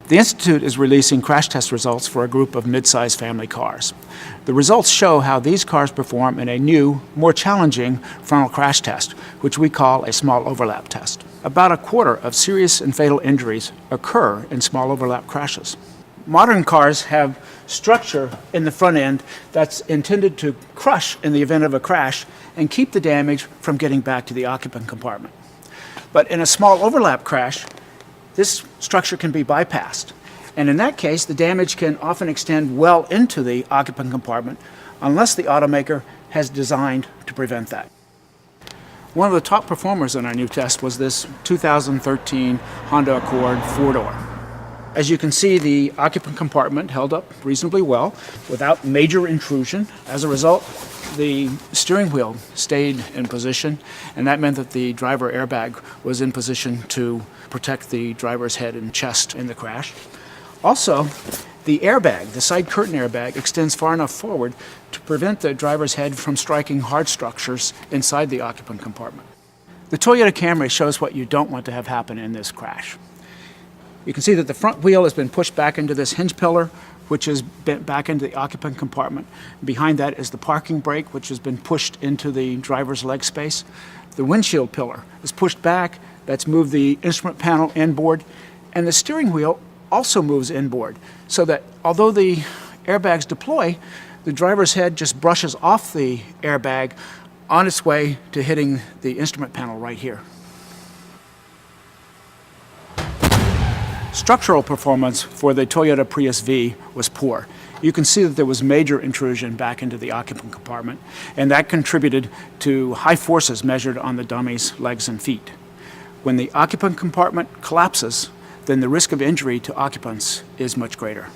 The Institute is releasing crash test results for a group of midsize family cars. The results show how these cars perform in a new, more challenging frontal crash test, which we call a small overlap test. About a quarter of serious and fatal injuries occur in small overlap crashes. Modern cars have structure in the front end that's intended to crush in the event of a crash and keep the damage from getting back to the occupant compartment. But in a small overlap crash, this structure can be bypassed. And in that case, the damage can often extend well into the occupant compartment unless the automaker has designed to prevent that. One of the top performers in our new test was this 2013 Honda Accord four-door. As you can see, the occupant compartment held up reasonably well without major intrusion. As a result, the steering wheel stayed in position, and that meant that the driver airbag was in position to protect the driver's head and chest in the crash. Also, the airbag, the side curtain airbag, extends far enough forward to prevent the driver's head from striking hard structures inside the occupant compartment. The Toyota Camry shows what you don't want to have happen in this crash. You can see that the front wheel has been pushed back into this hinge pillar, which is bent back into the occupant compartment. Behind that is the parking brake, which has been pushed into the driver's leg space. The windshield pillar is pushed back. That's moved the instrument panel inboard. And the steering wheel also moves inboard, so that although the airbags deploy, the driver's head just brushes off the airbag on its way to hitting the instrument panel right here. Structural performance for the Toyota Prius V was poor. You can see that there was major intrusion back into the occupant compartment, and that contributed to high forces measured on the dummy's legs and feet. When the occupant compartment collapses, then the risk of injury to occupants is much greater.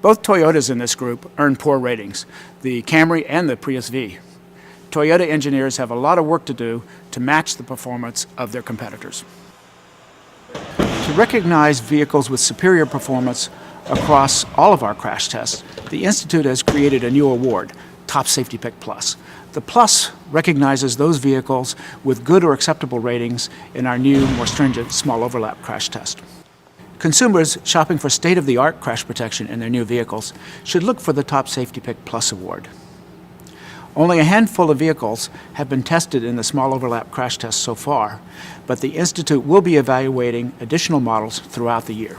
Both Toyotas in this group earned poor ratings, the Camry and the Prius V. Toyota engineers have a lot of work to do to match the performance of their competitors. To recognize vehicles with superior performance across all of our crash tests, the Institute has created a new award, Top Safety Pick Plus. The Plus recognizes those vehicles with good or acceptable ratings in our new, more stringent small overlap crash test. Consumers shopping for state-of-the-art crash protection in their new vehicles should look for the Top Safety Pick Plus award. Only a handful of vehicles have been tested in the small overlap crash test so far, but the Institute will be evaluating additional models throughout the year.